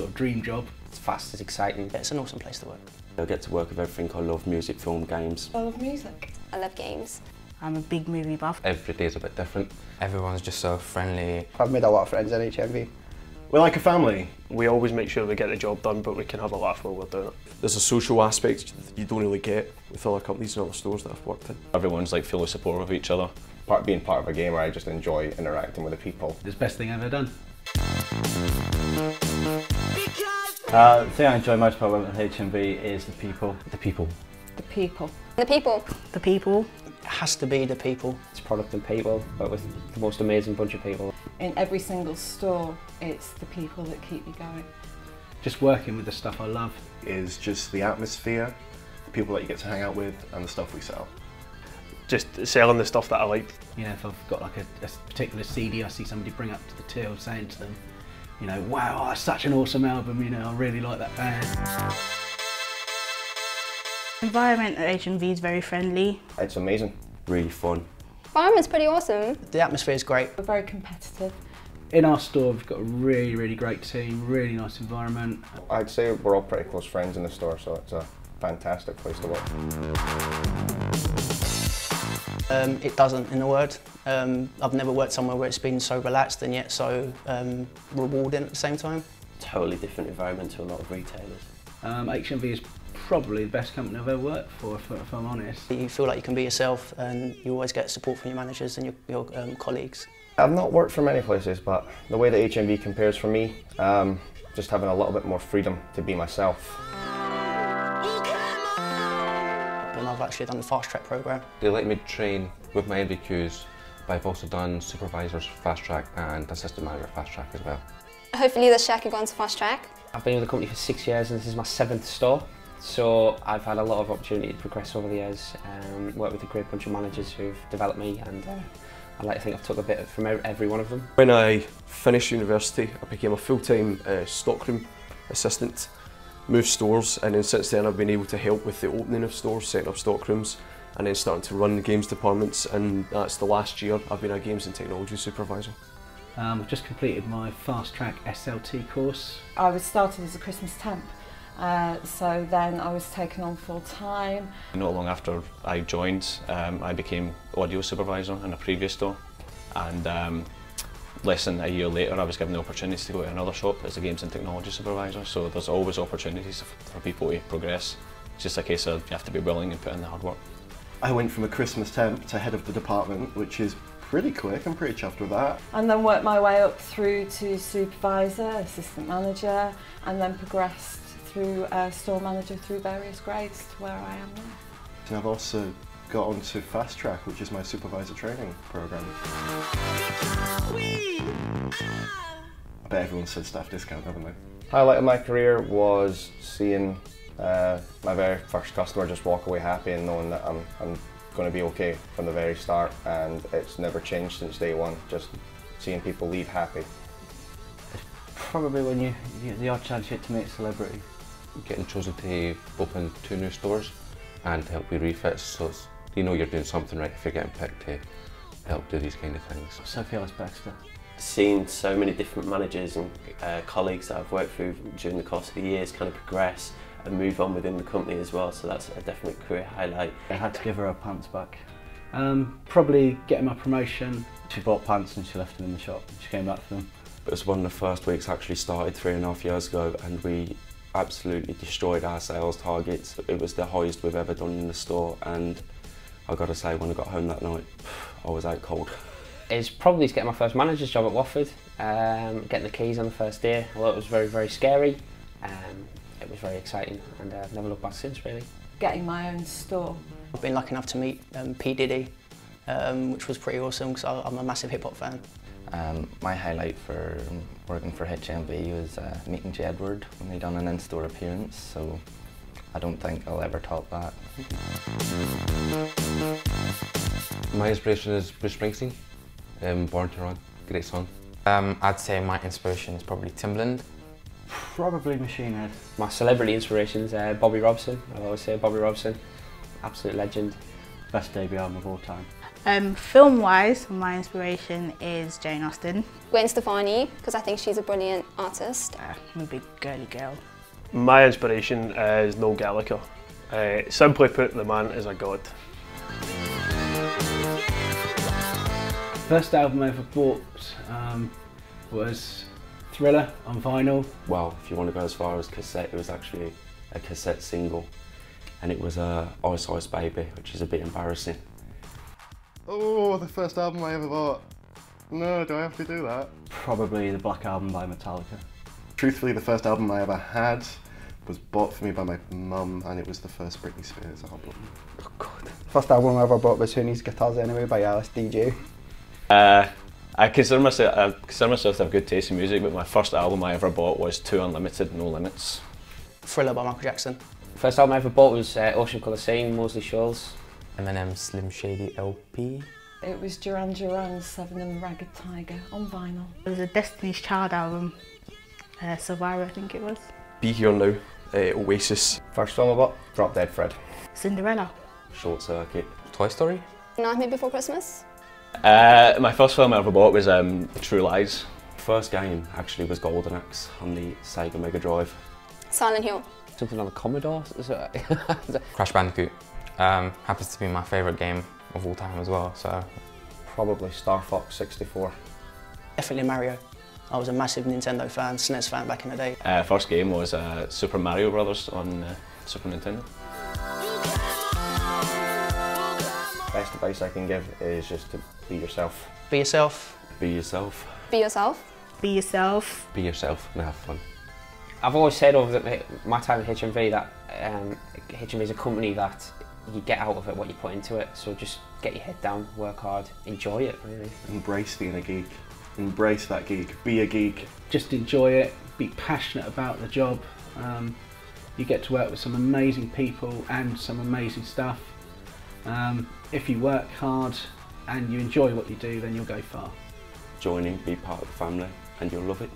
sort of dream job. It's fast, it's exciting. It's an awesome place to work. I get to work with everything. I love music, film, games. I love music. I love games. I'm a big movie buff. Every day is a bit different. Everyone's just so friendly. I've made a lot of friends in HMV. We're like a family. We always make sure we get the job done, but we can have a laugh while we're doing it. There's a social aspect you don't really get with other companies and other stores that I've worked in. Everyone's like fully supportive of each other. Being part of a game where I just enjoy interacting with the people. It's the best thing I've ever done. The thing I enjoy most about working with HMV is the people. The people. The people. The people. The people. It has to be the people. It's product and people, but with the most amazing bunch of people. In every single store, it's the people that keep you going. Just working with the stuff I love. Is just the atmosphere, the people that you get to hang out with, and the stuff we sell. Just selling the stuff that I like. You know, if I've got like a particular CD, I see somebody bring up to the till saying to them, you know, wow, that's such an awesome album, you know, I really like that band. The environment at HMV is very friendly. It's amazing. Really fun. Environment's pretty awesome. The atmosphere is great. We're very competitive. In our store, we've got a really, really great team, really nice environment. I'd say we're all pretty close friends in the store, so it's a fantastic place to work. It doesn't, in a word. I've never worked somewhere where it's been so relaxed and yet so rewarding at the same time. Totally different environment to a lot of retailers. HMV is probably the best company I've ever worked for, if I'm honest. You feel like you can be yourself and you always get support from your managers and your colleagues. I've not worked for many places, but the way that HMV compares for me, just having a little bit more freedom to be myself. And I've actually done the fast track programme. They let me train with my NVQs, but I've also done supervisors fast track and assistant manager fast track as well. Hopefully this year I could go on to fast track. I've been with the company for 6 years and this is my 7th store. So I've had a lot of opportunity to progress over the years, worked with a great bunch of managers who've developed me, and I like to think I've took a bit from every one of them. When I finished university, I became a full-time stockroom assistant, moved stores, and then since then I've been able to help with the opening of stores, setting up stockrooms, and then starting to run the games departments, and that's the last year I've been a games and technology supervisor. I've just completed my fast track SLT course. I was started as a Christmas temp, so then I was taken on full time. Not long after I joined, I became audio supervisor in a previous store, and less than a year later I was given the opportunity to go to another shop as a games and technology supervisor, so there's always opportunities for people to progress. It's just a case of you have to be willing and put in the hard work. I went from a Christmas temp to head of the department, which is pretty quick. I'm pretty chuffed with that. And then worked my way up through to supervisor, assistant manager, and then progressed through store manager through various grades to where I am now. And I've also got onto Fast Track, which is my supervisor training programme. I bet everyone said staff discount, haven't they? Highlight of my career was seeing my very first customer just walk away happy and knowing that I'm going to be okay from the very start, and it's never changed since day one, just seeing people leave happy. Probably when you get the odd chance yet to meet a celebrity. Getting chosen to open 2 new stores and to help with refits, so it's, you know you're doing something right if you're getting picked to help do these kind of things. Sophie Ellis-Bextor. Seeing so many different managers and colleagues that I've worked through during the course of the years kind of progress and move on within the company as well, so that's a definite career highlight. I had to give her her pants back. Probably getting my promotion. She bought pants and she left them in the shop. She came back for them. It was one of the first weeks actually started 3.5 years ago, and we absolutely destroyed our sales targets. It was the highest we've ever done in the store, and I got to say, when I got home that night, I was out cold. It's probably getting my first manager's job at Watford, getting the keys on the first day. Although it was very, very scary, it was very exciting, and I've never looked back since, really. Getting my own store. I've been lucky enough to meet P Diddy, which was pretty awesome because I'm a massive hip hop fan. My highlight for working for HMV was meeting Jedward when he done an in-store appearance, so I don't think I'll ever top that. My inspiration is Bruce Springsteen, Born to Run, great song. I'd say my inspiration is probably Timbaland. Probably Machine Head. My celebrity inspirations are Bobby Robson. I always say Bobby Robson, absolute legend. Best debut album of all time. Film-wise, my inspiration is Jane Austen. Gwen Stefani, because I think she's a brilliant artist. I'm a big girly girl. My inspiration is Noel Gallagher. Simply put, the man is a god. First album I ever bought was Thriller on vinyl. Well, if you want to go as far as cassette, it was actually a cassette single, and it was Ice Ice Baby, which is a bit embarrassing. Oh, the first album I ever bought. No, do I have to do that? Probably the Black Album by Metallica. Truthfully, the first album I ever had was bought for me by my mum, and it was the first Britney Spears album. Oh God. First album I ever bought was Who Needs Guitars Anyway by Alice DJ. I consider myself to have good taste in music, but my first album I ever bought was Too Unlimited, No Limits. Thriller by Michael Jackson. First album I ever bought was Ocean Colour Scene, Mosley Shoals. Eminem Slim Shady LP. It was Duran Duran's Seven and the Ragged Tiger on vinyl. It was a Destiny's Child album, Survivor I think it was. Be Here Now, Oasis. First film I bought, Drop Dead Fred. Cinderella. Short Circuit. Toy Story. Nightmare Before Christmas. My first film I ever bought was True Lies. First game actually was Golden Axe on the Sega Mega Drive. Silent Hill. Something on the Commodore. Crash Bandicoot. Happens to be my favourite game of all time as well, so. Probably Star Fox 64. Definitely Mario. I was a massive Nintendo fan, SNES fan back in the day. First game was Super Mario Brothers on Super Nintendo. Best advice I can give is just to be yourself. Be yourself. Be yourself. Be yourself. Be yourself. Be yourself and have fun. I've always said over my time at HMV that HMV is a company that you get out of it what you put into it, so just get your head down, work hard, enjoy it really. Embrace being a geek. Embrace that geek. Be a geek. Just enjoy it, be passionate about the job. You get to work with some amazing people and some amazing stuff. If you work hard and you enjoy what you do, then you'll go far. Join in, be part of the family, and you'll love it.